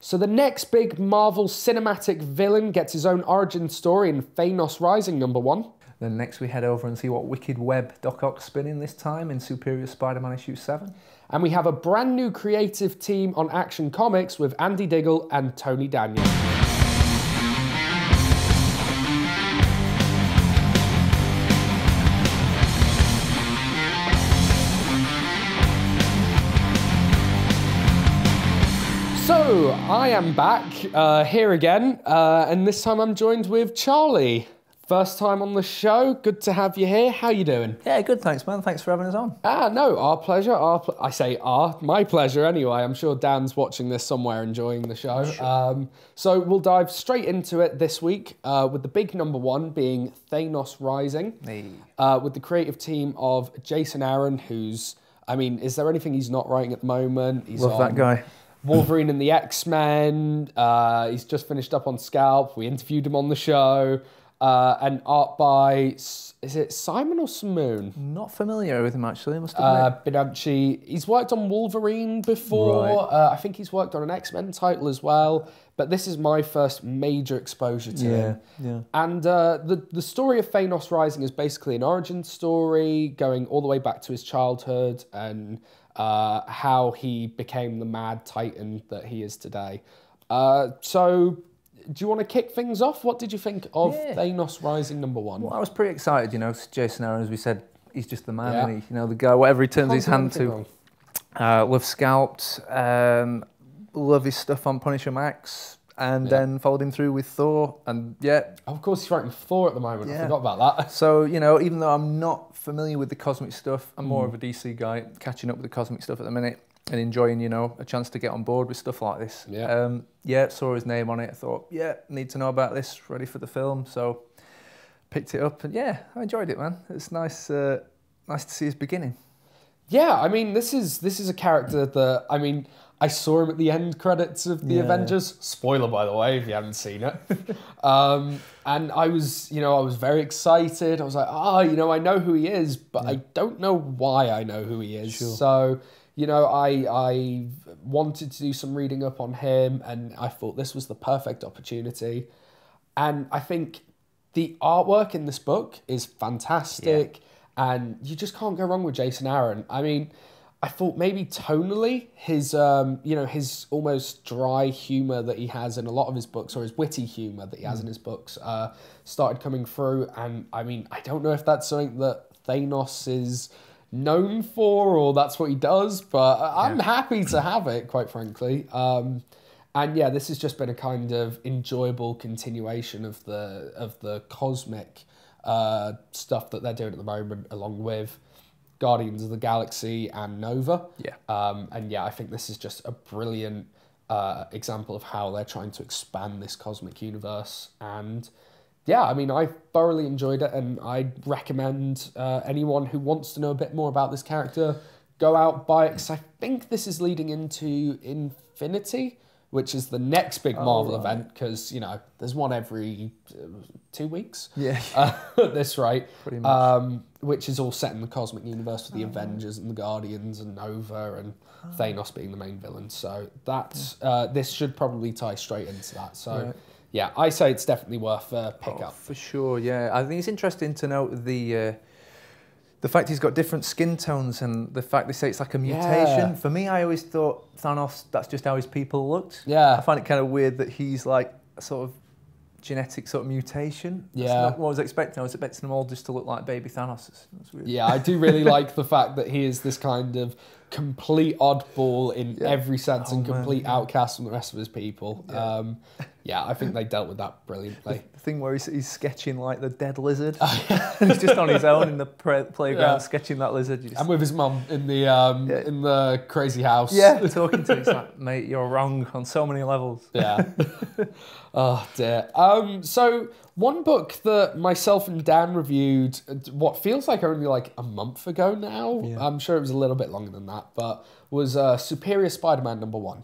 So the next big Marvel cinematic villain gets his own origin story in Thanos Rising #1. Then next we head over and see what wicked web Doc Ock's spinning this time in Superior Spider-Man issue 7. And we have a brand new creative team on Action Comics with Andy Diggle and Tony Daniel. So, I am back here again, and this time I'm joined with Charlie. First time on the show, good to have you here. How you doing? Yeah, good, thanks, man. Thanks for having us on. No, our pleasure. My pleasure anyway. I'm sure Dan's watching this somewhere enjoying the show. Sure. So we'll dive straight into it this week with the big #1 being Thanos Rising, with the creative team of Jason Aaron, who's, I mean, is there anything he's not writing at the moment? He's Love that guy. Wolverine and the X-Men. He's just finished up on Scalp. We interviewed him on the show. And art by, is it Simon or Simoon? Not familiar with him, actually, I must admit. Bidanchi. He's worked on Wolverine before. Right. I think he's worked on an X-Men title as well. But this is my first major exposure to him. Yeah. And the story of Thanos Rising is basically an origin story going all the way back to his childhood and how he became the mad titan that he is today. Do you want to kick things off? What did you think of Thanos Rising #1? Well, I was pretty excited, you know, Jason Aaron, as we said, he's just the man, isn't he? You know, the guy, whatever he turns his hand to. Love Scalped, love his stuff on Punisher Max, and then followed him through with Thor, and Of course, he's writing Thor at the moment, I forgot about that. So, you know, even though I'm not familiar with the cosmic stuff, I'm more of a DC guy, catching up with the cosmic stuff at the minute. And enjoying, you know, a chance to get on board with stuff like this. Saw his name on it. I thought, need to know about this. Ready for the film, so picked it up, and I enjoyed it, man. It's nice, nice to see his beginning. Yeah, I mean, this is a character that, I mean, I saw him at the end credits of the Avengers. Spoiler, by the way, if you haven't seen it. And I was very excited. I was like, I know who he is, but I don't know why I know who he is. Sure. So. You know, I wanted to do some reading up on him, and I thought this was the perfect opportunity. And I think the artwork in this book is fantastic, and you just can't go wrong with Jason Aaron. I mean, I thought maybe tonally, his his almost dry humour that he has in a lot of his books, or his witty humour that he has in his books, started coming through. And I mean, I don't know if that's something that Thanos is known for, or that's what he does, but I'm happy to have it, quite frankly. And this has just been a kind of enjoyable continuation of the cosmic stuff that they're doing at the moment, along with Guardians of the Galaxy and Nova. I think this is just a brilliant example of how they're trying to expand this cosmic universe. And I mean, I thoroughly enjoyed it, and I'd recommend anyone who wants to know a bit more about this character, go out, buy it, because I think this is leading into Infinity, which is the next big Marvel event, because, you know, there's one every 2 weeks. At this rate. Pretty much. Which is all set in the cosmic universe with the Avengers and the Guardians and Nova and Thanos being the main villain. So that's this should probably tie straight into that. So... Yeah, I say it's definitely worth a pick-up. For sure, I think it's interesting to note the fact he's got different skin tones, and the fact they say it's like a mutation. For me, I always thought Thanos, that's just how his people looked. I find it kind of weird that he's like a sort of genetic sort of mutation. That's not what I was expecting. I was expecting them all just to look like baby Thanos. That's weird. I do really like the fact that he is this kind of complete oddball in every sense and complete outcast from the rest of his people. I think they dealt with that brilliantly. The thing where he's sketching like the dead lizard. And he's just on his own in the playground sketching that lizard. And with his mum in the crazy house. Talking to him. He's like, mate, you're wrong on so many levels. Oh dear. So one book that myself and Dan reviewed, what feels like only like a month ago now, I'm sure it was a little bit longer than that, but was Superior Spider-Man #1.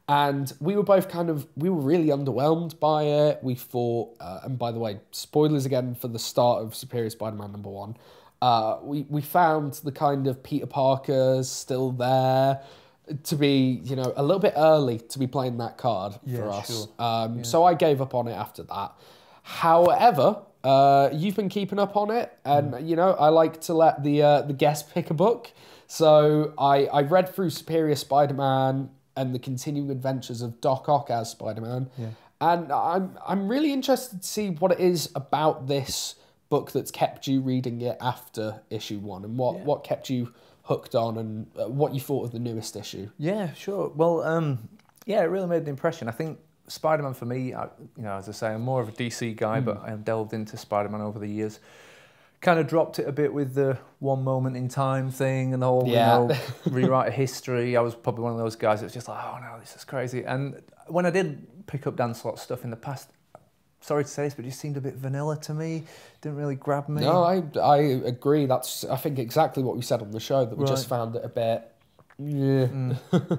And we were both we were really underwhelmed by it. We thought, and by the way, spoilers again for the start of Superior Spider-Man #1. We found the kind of Peter Parker's still there. to be, you know, a little bit early to be playing that card for us. Sure. So I gave up on it after that. However, you've been keeping up on it, and you know, I like to let the guest pick a book. So I read through Superior Spider-Man and the continuing adventures of Doc Ock as Spider-Man, and I'm really interested to see what it is about this book that's kept you reading it after issue 1, and what kept you hooked on, and what you thought of the newest issue. Yeah, sure. Well, yeah, it really made an impression. I think Spider-Man for me, you know, as I say, I'm more of a DC guy, but I've delved into Spider-Man over the years. Kind of dropped it a bit with the one moment in time thing and the whole, you know, rewrite of history. I was probably one of those guys that's just like, oh no, this is crazy. And when I did pick up Dan Slott's stuff in the past, sorry to say this, but it just seemed a bit vanilla to me. Didn't really grab me. No, I agree. That's, I think, exactly what we said on the show, that we just found it a bit...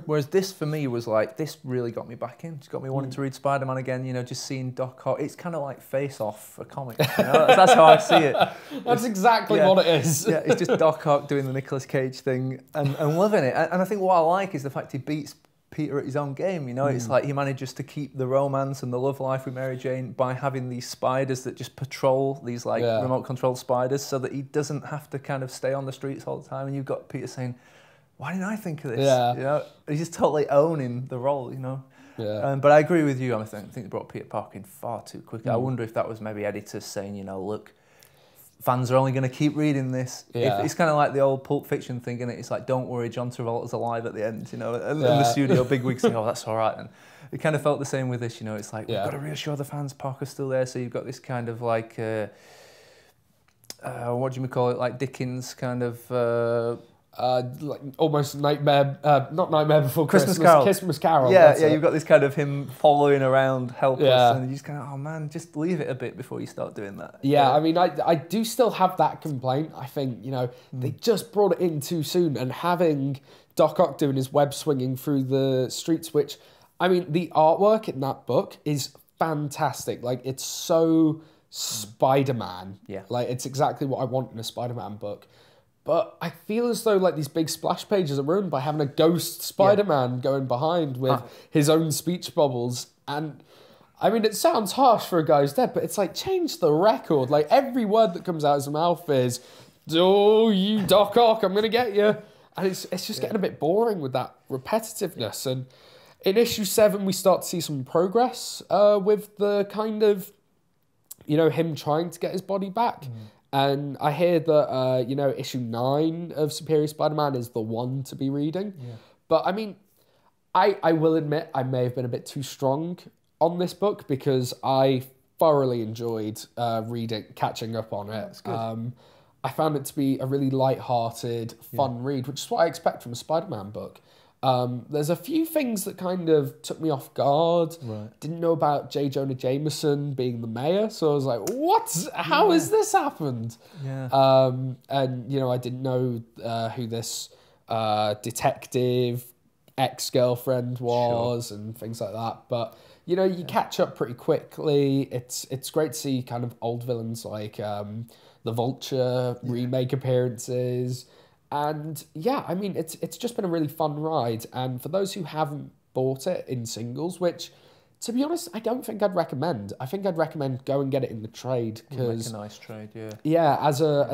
Whereas this for me was like, this really got me back in. It's got me wanting to read Spider-Man again, you know, just seeing Doc Ock. It's kind of like Face Off for comics, you know? That's how I see it. That's exactly what it is. Yeah, it's just Doc Ock doing the Nicolas Cage thing and loving it. And I think what I like is the fact he beats Peter at his own game, you know? It's like he manages to keep the romance and the love life with Mary Jane by having these spiders that just patrol, these like remote controlled spiders, so that he doesn't have to kind of stay on the streets all the time. And you've got Peter saying, why didn't I think of this? Yeah. You know, he's just totally owning the role, you know. Yeah. But I agree with you. I think they brought Peter Parker in far too quickly. I wonder if that was maybe editors saying, you know, look, fans are only going to keep reading this. Yeah. It's kind of like the old Pulp Fiction thing, and it's like, don't worry, John Travolta's alive at the end, you know. And the studio bigwigs say, oh, that's all right. And it kind of felt the same with this, you know. It's like, we've got to reassure the fans Parker's still there. So you've got this kind of like, what do you call it, like Dickens kind of... like almost Nightmare, not Nightmare Before Christmas Carol. Christmas Carol. Yeah, you've got this kind of him following around helpless, and you just kind of, oh man, just leave it a bit before you start doing that. Yeah, I mean, I do still have that complaint. I think, you know, they just brought it in too soon, and having Doc Ock doing his web swinging through the streets, which, I mean, the artwork in that book is fantastic. Like, it's so Spider-Man. Yeah. Like, it's exactly what I want in a Spider-Man book. But I feel as though like these big splash pages are ruined by having a ghost Spider-Man going behind with his own speech bubbles. And I mean, it sounds harsh for a guy who's dead, but it's like, change the record. Like, every word that comes out of his mouth is, oh, you Doc Ock, I'm going to get you. And it's just getting a bit boring with that repetitiveness. And in issue 7, we start to see some progress with the kind of, you know, him trying to get his body back. And I hear that, you know, issue 9 of Superior Spider-Man is the one to be reading. Yeah. But, I mean, I will admit I may have been a bit too strong on this book, because I thoroughly enjoyed catching up on it. That's good. I found it to be a really light-hearted, fun read, which is what I expect from a Spider-Man book. There's a few things that kind of took me off guard. Right. Didn't know about J. Jonah Jameson being the mayor, so I was like, what? How has this happened? Yeah. And, you know, I didn't know who this detective ex-girlfriend was and things like that. But, you know, you catch up pretty quickly. It's great to see kind of old villains like the Vulture remake appearances. And yeah, I mean, it's just been a really fun ride. And for those who haven't bought it in singles, which, to be honest, I don't think I'd recommend. I think I'd recommend go and get it in the trade, because make a nice trade, yeah, as I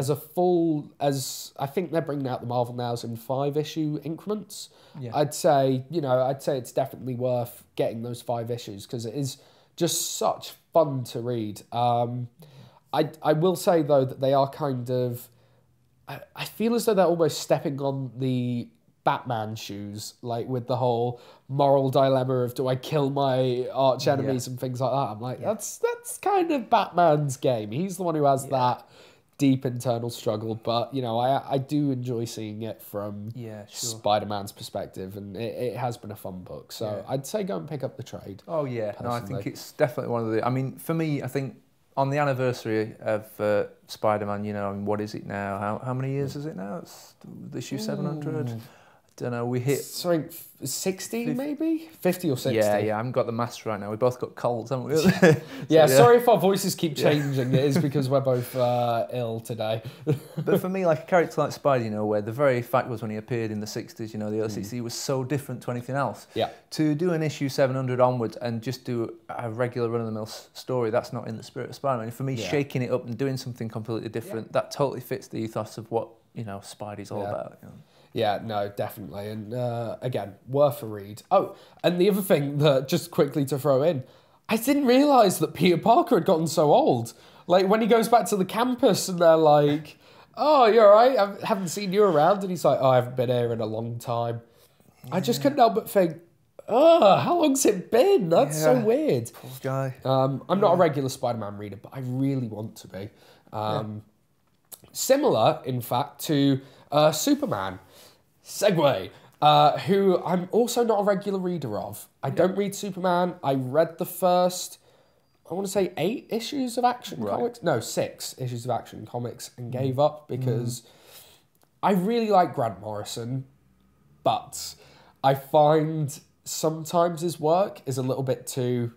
think they're bringing out the Marvel Nows in 5-issue increments. Yeah. I'd say it's definitely worth getting those 5 issues, because it is just such fun to read. I will say though that they are kind of, I feel as though they're almost stepping on the Batman shoes, like with the whole moral dilemma of, do I kill my arch enemies and things like that. I'm like, that's kind of Batman's game. He's the one who has that deep internal struggle. But, you know, I do enjoy seeing it from Spider-Man's perspective, and it has been a fun book. So I'd say go and pick up the trade. Oh, yeah. No, I think it's definitely one of the... I mean, for me, I think on the anniversary of Spider-Man, you know, I mean, what is it now? How many years is it now? It's issue 700. don't know, we hit... Something 60 maybe? 50 or 60? Yeah, I haven't got the maths right now. We both got colds, haven't we? Yeah, sorry if our voices keep changing. It is because we're both ill today. But for me, like a character like Spidey, you know, where the very fact was when he appeared in the 60s, you know, the early 60s, he was so different to anything else. Yeah. To do an issue 700 onwards and just do a regular run-of-the-mill story, that's not in the spirit of Spider-Man. For me, shaking it up and doing something completely different, that totally fits the ethos of what, you know, Spidey's all about. You know? Yeah, no, definitely. And again, worth a read. Oh, and the other thing that, just quickly to throw in, I didn't realise that Peter Parker had gotten so old. Like, when he goes back to the campus and they're like, oh, you're all right, I haven't seen you around. And he's like, oh, I haven't been here in a long time. Yeah. I just couldn't help but think, oh, how long's it been? That's so weird. Poor guy. I'm not a regular Spider-Man reader, but I really want to be. Similar, in fact, to Superman. Segue, who I'm also not a regular reader of. I don't read Superman. I read the first, I want to say 8 issues of Action Comics. No, 6 issues of Action Comics and gave up because I really like Grant Morrison, but I find sometimes his work is a little bit too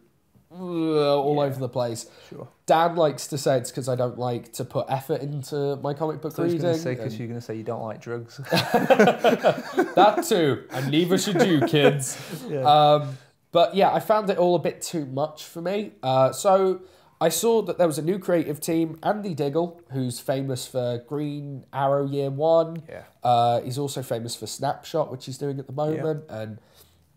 all over the place. Sure. Dan likes to say it's because I don't like to put effort into my comic book reading. Because you're going to say you don't like drugs. That too, and neither should you, kids. But yeah, I found it all a bit too much for me. So I saw that there was a new creative team, Andy Diggle, who's famous for Green Arrow Year One. Yeah. He's also famous for Snapshot, which he's doing at the moment, and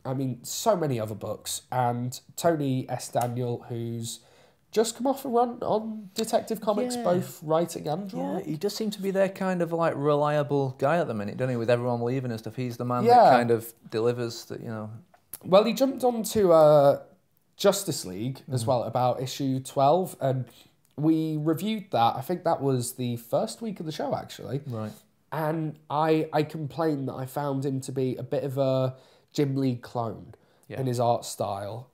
I mean, so many other books. And Tony S. Daniel, who's just come off a run on Detective Comics, both writing and drawing. Yeah, he does seem to be their kind of like reliable guy at the minute, doesn't he? With everyone leaving and stuff, he's the man that kind of delivers that, you know. Well, he jumped onto Justice League as well, about issue 12, and we reviewed that. I think that was the first week of the show, actually. Right. And I complained that I found him to be a bit of a Jim Lee clone in his art style.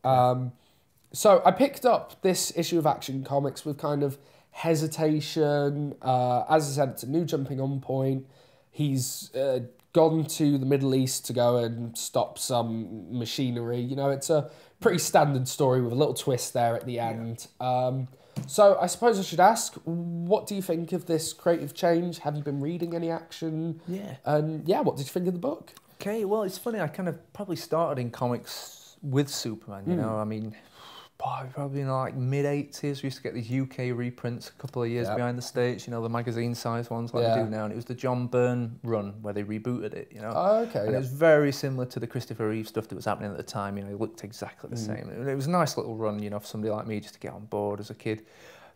So I picked up this issue of Action Comics with kind of hesitation. As I said, it's a new jumping on point. He's gone to the Middle East to go and stop some machinery. You know, it's a pretty standard story with a little twist there at the end. So I suppose I should ask, what do you think of this creative change? Have you been reading any Action? Yeah. And what did you think of the book? Okay, well, it's funny. I kind of probably started in comics with Superman, you know. I mean, probably in like mid-80s, we used to get these UK reprints a couple of years behind the States, you know, the magazine-sized ones like they do now. And it was the John Byrne run where they rebooted it, you know. Oh, okay. And it was very similar to the Christopher Reeve stuff that was happening at the time, you know. It looked exactly the same. It was a nice little run, you know, for somebody like me just to get on board as a kid.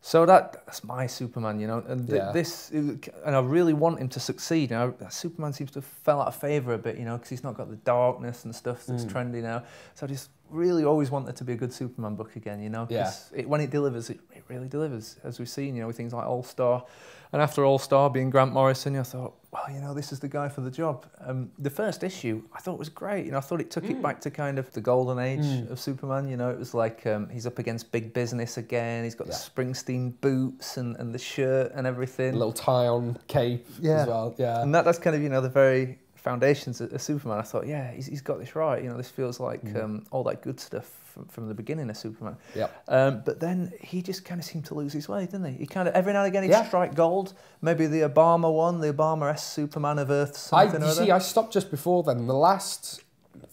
So that's my Superman, you know, and and I really want him to succeed. You know, Superman seems to have fell out of favour a bit, you know, because he's not got the darkness and stuff that's trendy now. So I just really always want there to be a good Superman book again, you know, because when it delivers, it really delivers, as we've seen, you know, with things like All-Star. And after All-Star being Grant Morrison, I thought, well, you know, this is the guy for the job. The first issue I thought was great. You know, I thought it took it back to kind of the golden age of Superman. You know, it was like he's up against big business again. He's got the Springsteen boots and the shirt and everything. A little tie-on cape as well. Yeah, and that's kind of, you know, the very foundations of Superman. I thought, yeah, he's got this right. You know, this feels like all that good stuff from the beginning of Superman. But then he just kind of seemed to lose his way, didn't he? He kind of, every now and again, he'd strike gold. Maybe the Obama one, the Obama-esque Superman of Earth, something or other. I stopped just before then. The last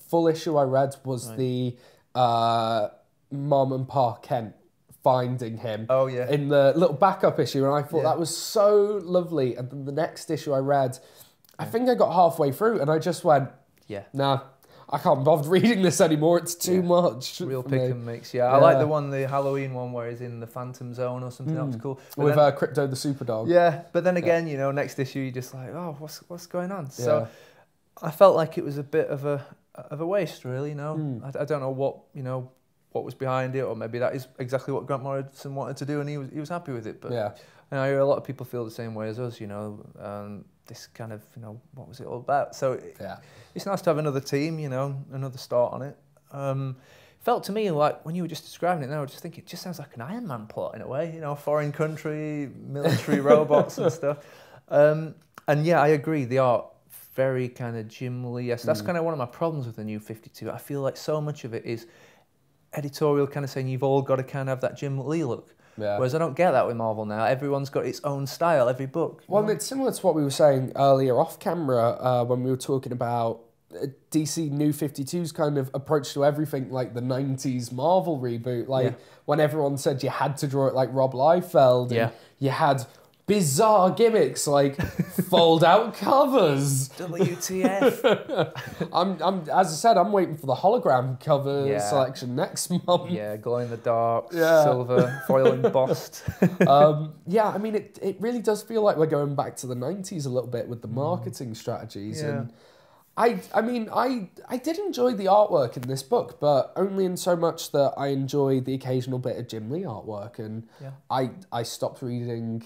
full issue I read was the Mom and Pa Kent finding him in the little backup issue, and I thought that was so lovely. And then the next issue I read, I think I got halfway through, and I just went, nah, I can't bother reading this anymore. It's too much. Real pick and mix. I like the Halloween one where he's in the Phantom Zone or something. That was cool. But with Crypto the Superdog. Yeah, but then again, you know, next issue you're just like, oh, what's going on? So I felt like it was a bit of a waste, really. You know, I don't know what was behind it, or maybe that is exactly what Grant Morrison wanted to do, and he was happy with it. But and I hear a lot of people feel the same way as us. You know, this kind of, you know, what was it all about? So it's nice to have another team, you know, another start on it. Felt to me like when you were just describing it now, I was just thinking it just sounds like an Iron Man plot in a way, you know, foreign country, military robots and stuff. And yeah, I agree, the art very kind of Jim Lee. Yes, that's kind of one of my problems with the New 52. I feel like so much of it is editorial, kind of saying you've all got to kind of have that Jim Lee look. Yeah. Whereas I don't get that with Marvel now. Everyone's got its own style, every book. Well, it's similar to what we were saying earlier off camera when we were talking about DC New 52's kind of approach to everything, like the 90s Marvel reboot. Like when everyone said you had to draw it like Rob Liefeld, and you had bizarre gimmicks like fold-out covers. WTF? I'm as I said, I'm waiting for the hologram cover selection next month. Yeah, glow in the dark, silver, foil embossed. Yeah, I mean, it really does feel like we're going back to the 90s a little bit with the marketing strategies. And I mean, I did enjoy the artwork in this book, but only in so much that I enjoy the occasional bit of Jim Lee artwork. And I stopped reading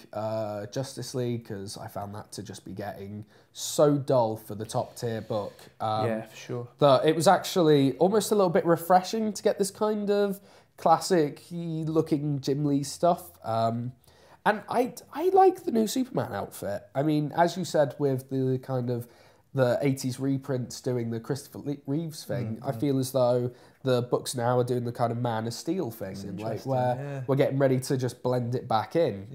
Justice League because I found that to just be getting so dull for the top tier book. Yeah, for sure. That it was actually almost a little bit refreshing to get this kind of classic looking Jim Lee stuff. And I like the new Superman outfit. I mean, as you said, with the kind of the 80s reprints doing the Christopher Reeves thing, I feel as though the books now are doing the kind of Man of Steel thing, like where we're getting ready to just blend it back in.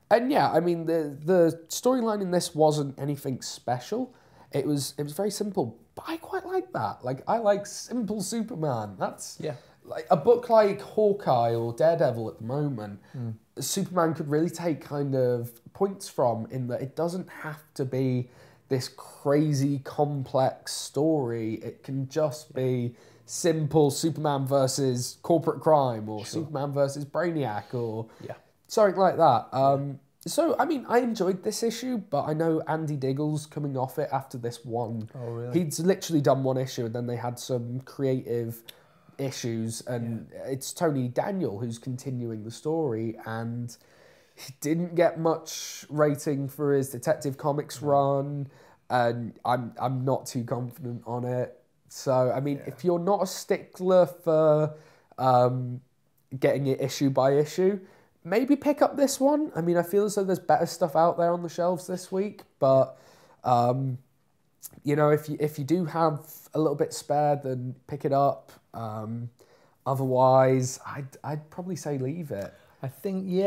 And yeah, I mean, the storyline in this wasn't anything special. It was very simple, but I quite like that. Like, I like simple Superman. That's like a book like Hawkeye or Daredevil at the moment. Superman could really take kind of points from, in that it doesn't have to be this crazy complex story. It can just be simple Superman versus corporate crime, or Superman versus Brainiac, or something like that. So, I mean, I enjoyed this issue, but I know Andy Diggle's coming off it after this one. Oh, really? He'd literally done one issue, and then they had some creative issues, and it's Tony Daniel who's continuing the story, and he didn't get much rating for his Detective Comics run, and I'm not too confident on it. So, I mean, if you're not a stickler for getting it issue by issue, maybe pick up this one. I mean, I feel as though there's better stuff out there on the shelves this week, but you know, if you do have a little bit spare, then pick it up. Otherwise, I'd probably say leave it. I think, you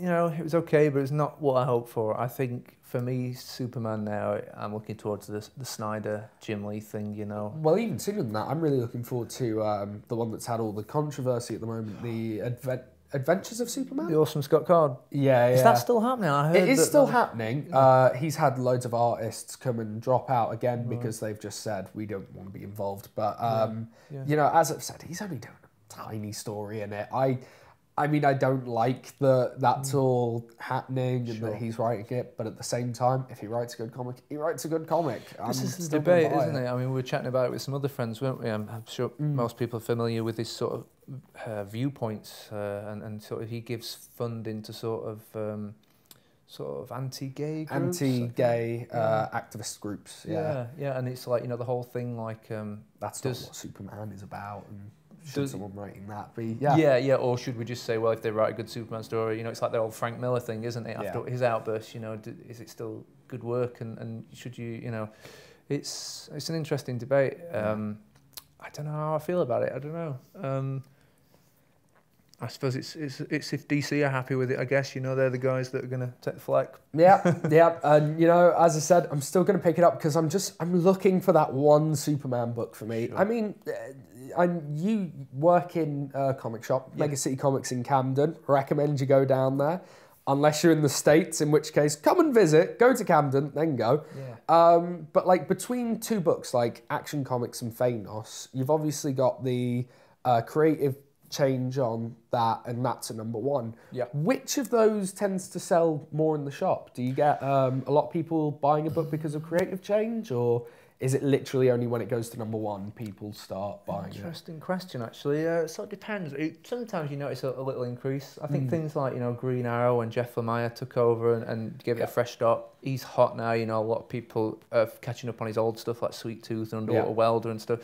know, it was okay, but it's not what I hoped for. I think, for me, Superman now, I'm looking towards the Snyder, Jim Lee thing, you know. Well, even sooner than that, I'm really looking forward to the one that's had all the controversy at the moment, the Adventures of Superman? The Orson Scott Card. Yeah. Is that still happening? I heard it is still happening. He's had loads of artists come and drop out again because they've just said, we don't want to be involved. But, you know, as I've said, he's only doing a tiny story in it. I mean, I don't like that that's all happening and that he's writing it, but at the same time, if he writes a good comic, he writes a good comic. This is the debate, isn't it? I mean, we were chatting about it with some other friends, weren't we? I'm sure most people are familiar with his sort of viewpoints, and sort of he gives funding to sort of anti-gay groups. Anti-gay activist groups, yeah, and it's like, you know, the whole thing, like... that's not what Superman is about, and... Should someone writing that be? Yeah, or should we just say, well, if they write a good Superman story, you know, it's like the old Frank Miller thing, isn't it? After his outburst, you know, is it still good work? And should you know, it's an interesting debate. I don't know how I feel about it. I don't know. I suppose it's if DC are happy with it, I guess, you know, they're the guys that are going to take the flak. Yeah, and you know, as I said, I'm still going to pick it up because I'm looking for that one Superman book for me. Sure. I mean, you work in a comic shop, Mega City Comics in Camden. Recommend you go down there, unless you're in the States, in which case come and visit. Go to Camden, then go. But like between two books, like Action Comics and Thanos, you've obviously got the creative change on that, and that's a #1. Which of those tends to sell more in the shop? Do you get a lot of people buying a book because of creative change, or is it literally only when it goes to #1 people start buying it? Interesting question, actually. So it depends. Sometimes you notice a little increase. I think things like, you know, Green Arrow, when Jeff Lemire took over and gave it a fresh start, he's hot now. You know, a lot of people are catching up on his old stuff like Sweet Tooth and Underwater Welder and stuff.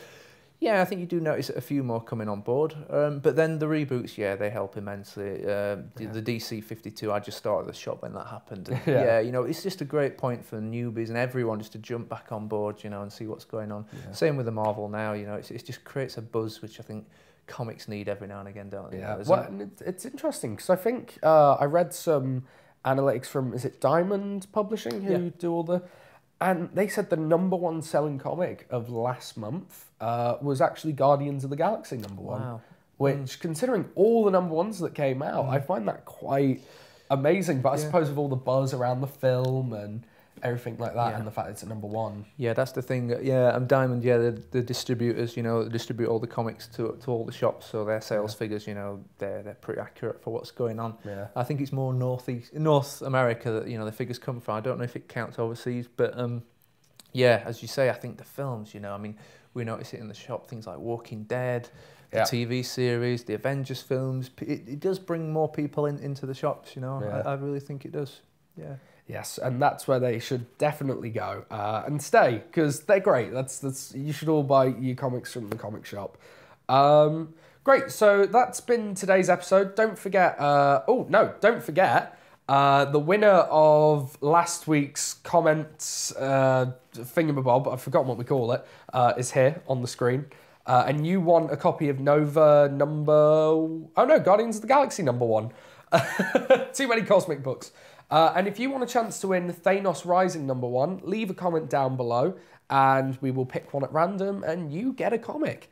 Yeah, I think you do notice a few more coming on board. But then the reboots, yeah, they help immensely. The DC 52, I just started the shop when that happened. And yeah, you know, it's just a great point for newbies and everyone just to jump back on board, you know, and see what's going on. Yeah. Same with the Marvel now, you know, it just creates a buzz, which I think comics need every now and again, don't they? Yeah, well, and it's interesting because I think I read some analytics from, is it Diamond Publishing who do all the... And they said the #1 selling comic of last month was actually Guardians of the Galaxy #1. Wow. Which, considering all the #1s that came out, I find that quite amazing. But I suppose with all the buzz around the film and everything like that, and the fact it's at #1. Yeah, that's the thing. Yeah, and Diamond, yeah, the distributors, you know, distribute all the comics to all the shops, so their sales figures, you know, they're pretty accurate for what's going on. Yeah. I think it's more North America that, you know, the figures come from. I don't know if it counts overseas, but yeah, as you say, I think the films, you know, I mean, we notice it in the shop, things like Walking Dead, the TV series, the Avengers films. It does bring more people into the shops, you know. I really think it does. Yeah. Yes, and that's where they should definitely go and stay, because they're great. That's you should all buy your comics from the comic shop. Great, so that's been today's episode. Don't forget, don't forget, the winner of last week's comments thingamabob, I've forgotten what we call it, is here on the screen. And you won a copy of Nova Guardians of the Galaxy #1. Too many cosmic books. And if you want a chance to win Thanos Rising #1, leave a comment down below and we will pick one at random and you get a comic.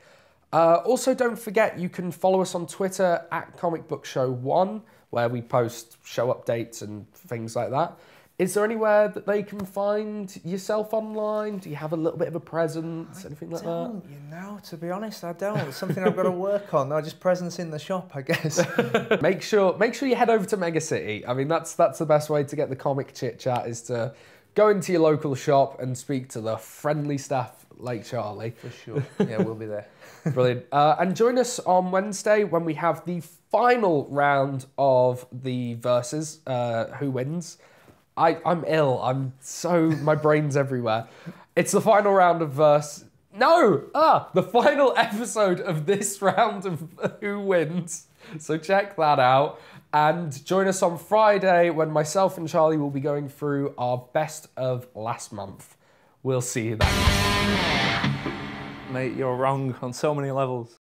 Also, don't forget you can follow us on Twitter at Comic Book Show 1, where we post show updates and things like that. Is there anywhere that they can find yourself online? Do you have a little bit of a presence, anything like that? You know, to be honest, I don't. It's something I've got to work on. No, just presence in the shop, I guess. Make sure you head over to Mega City. I mean, that's the best way to get the comic chit chat, is to go into your local shop and speak to the friendly staff like Charlie. For sure. Yeah, we'll be there. Brilliant. And join us on Wednesday when we have the final round of the verses. Who wins? I'm ill. My brain's everywhere. It's the final round of the final episode of this round of Who Wins. So check that out. And join us on Friday when myself and Charlie will be going through our best of last month. We'll see you then. Mate, you're wrong on so many levels.